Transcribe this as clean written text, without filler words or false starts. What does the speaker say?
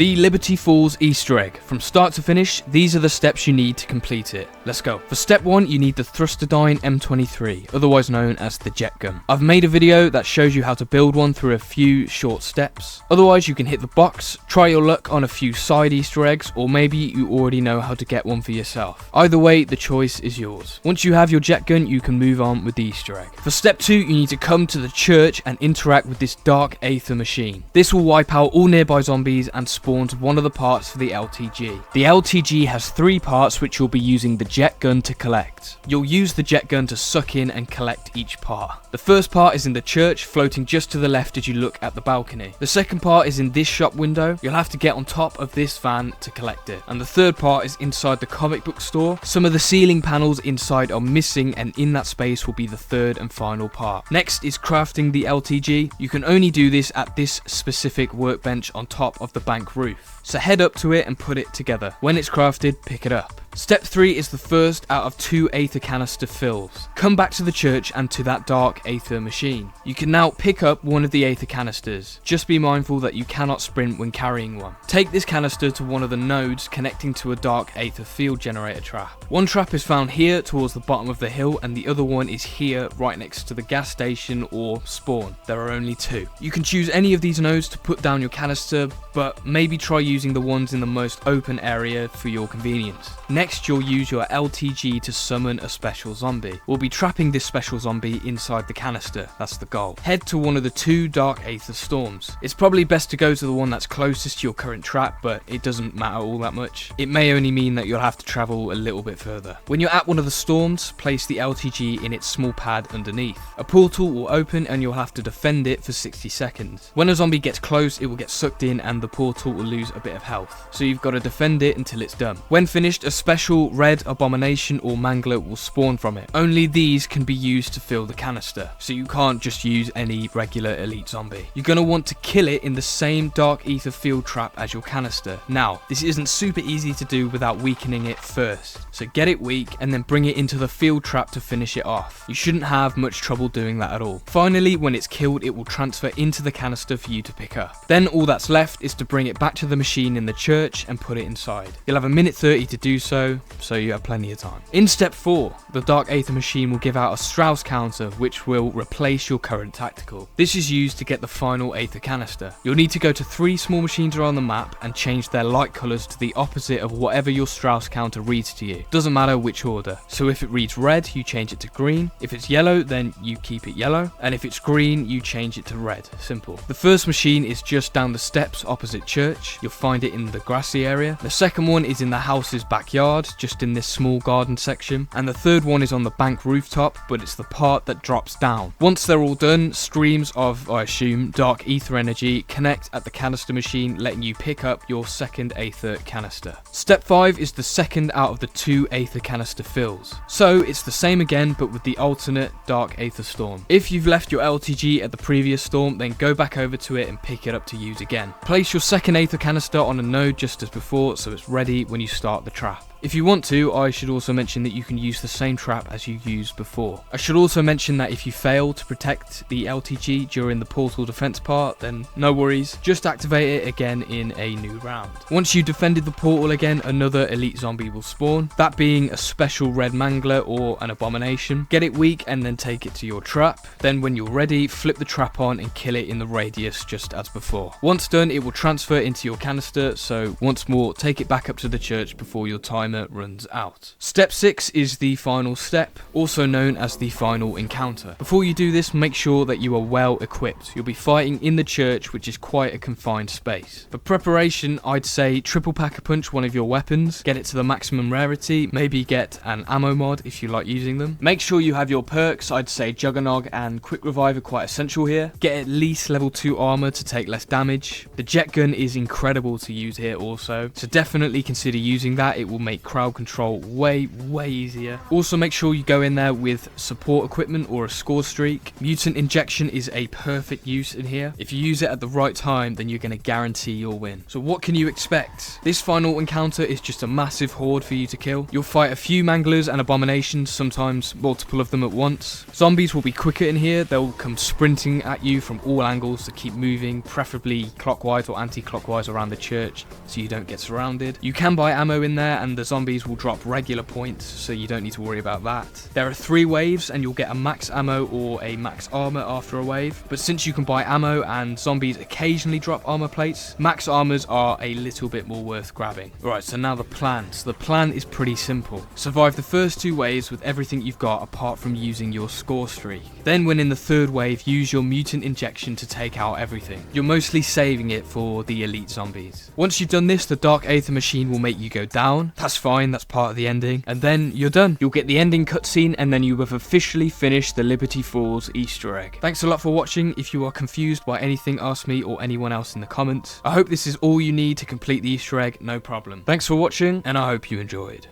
The Liberty Falls Easter egg. From start to finish, these are the steps you need to complete it. Let's go. For step 1, you need the Thrustodyne M23, otherwise known as the jet gun. I've made a video that shows you how to build one through a few short steps. Otherwise, you can hit the box, try your luck on a few side Easter eggs, or maybe you already know how to get one for yourself. Either way, the choice is yours. Once you have your jet gun, you can move on with the Easter egg. For step 2, you need to come to the church and interact with this dark aether machine. This will wipe out all nearby zombies and spawns one of the parts for the LTG. The LTG has 3 parts which you'll be using the jet gun to collect. You'll use the jet gun to suck in and collect each part. The first part is in the church, floating just to the left as you look at the balcony. The second part is in this shop window. You'll have to get on top of this van to collect it. And the third part is inside the comic book store. Some of the ceiling panels inside are missing, and in that space will be the third and final part. Next is crafting the LTG. You can only do this at this specific workbench on top of the bank roof. So head up to it and put it together. When it's crafted, pick it up. Step 3 is the first out of 2 aether canister fills. Come back to the church and to that dark aether machine. You can now pick up one of the aether canisters. Just be mindful that you cannot sprint when carrying one. Take this canister to one of the nodes connecting to a dark aether field generator trap. One trap is found here towards the bottom of the hill, and the other one is here right next to the gas station or spawn. There are only 2. You can choose any of these nodes to put down your canister, but maybe try using the ones in the most open area for your convenience. Next, you'll use your LTG to summon a special zombie. We'll be trapping this special zombie inside the canister. That's the goal. Head to one of the 2 dark aether storms. It's probably best to go to the one that's closest to your current trap, but it doesn't matter all that much. It may only mean that you'll have to travel a little bit further. When you're at one of the storms, place the LTG in its small pad underneath. A portal will open and you'll have to defend it for 60 seconds. When a zombie gets close, it will get sucked in and the portal will lose a bit of health. So you've got to defend it until it's done. When finished, a special red abomination or mangler will spawn from it. Only these can be used to fill the canister, so you can't just use any regular elite zombie. You're going to want to kill it in the same dark aether field trap as your canister. Now, this isn't super easy to do without weakening it first, so get it weak and then bring it into the field trap to finish it off. You shouldn't have much trouble doing that at all. Finally, when it's killed, it will transfer into the canister for you to pick up. Then all that's left is to bring it back to the machine in the church and put it inside. You'll have 1:30 to do so you have plenty of time. In step 4, the dark aether machine will give out a Strauss counter which will replace your current tactical. This is used to get the final aether canister. You'll need to go to 3 small machines around the map and change their light colours to the opposite of whatever your Strauss counter reads to you. Doesn't matter which order. So if it reads red, you change it to green. If it's yellow, then you keep it yellow. And if it's green, you change it to red. Simple. The first machine is just down the steps opposite church. You'll find it in the grassy area. The second one is in the house's backyard, just in this small garden section. And the third one is on the bank rooftop, but it's the part that drops down. Once they're all done, streams of, I assume, dark aether energy connect at the canister machine, letting you pick up your second aether canister. Step 5 is the second out of the 2 aether canister fills. So it's the same again, but with the alternate dark aether storm. If you've left your LTG at the previous storm, then go back over to it and pick it up to use again. Place your second aether canister on a node just as before, so it's ready when you start the trap. If you want to, I should also mention that you can use the same trap as you used before. I should also mention that if you fail to protect the LTG during the portal defense part, then no worries, just activate it again in a new round. Once you've defended the portal again, another elite zombie will spawn, that being a special red mangler or an abomination. Get it weak and then take it to your trap. Then when you're ready, flip the trap on and kill it in the radius just as before. Once done, it will transfer into your canister, so once more, take it back up to the church before your time runs out. Step 6 is the final step, also known as the final encounter. Before you do this, make sure that you are well equipped. You'll be fighting in the church, which is quite a confined space. For preparation, I'd say triple pack-a-punch one of your weapons, get it to the maximum rarity, maybe get an ammo mod if you like using them. Make sure you have your perks. I'd say Juggernog and Quick Revive are quite essential here. Get at least level 2 armor to take less damage. The jet gun is incredible to use here also, so definitely consider using that. It will make make crowd control way easier. Also make sure you go in there with support equipment or a score streak. Mutant injection is a perfect use in here. If you use it at the right time, then you're going to guarantee you'll win. So what can you expect? This final encounter is just a massive horde for you to kill. You'll fight a few manglers and abominations, sometimes multiple of them at once. Zombies will be quicker in here. They'll come sprinting at you from all angles to keep moving, preferably clockwise or anti-clockwise around the church so you don't get surrounded. You can buy ammo in there and the zombies will drop regular points, so you don't need to worry about that. There are 3 waves and you'll get a max ammo or a max armor after a wave, but since you can buy ammo and zombies occasionally drop armor plates, max armors are a little bit more worth grabbing. Right, so now the plan. So the plan is pretty simple. Survive the first 2 waves with everything you've got apart from using your score streak. Then when in the 3rd wave, use your mutant injection to take out everything. You're mostly saving it for the elite zombies. Once you've done this, the Dark Aether machine will make you go down. That's fine, that's part of the ending. And then you're done. You'll get the ending cutscene and then you have officially finished the Liberty Falls Easter egg. Thanks a lot for watching. If you are confused by anything, ask me or anyone else in the comments. I hope this is all you need to complete the Easter egg, no problem. Thanks for watching and I hope you enjoyed.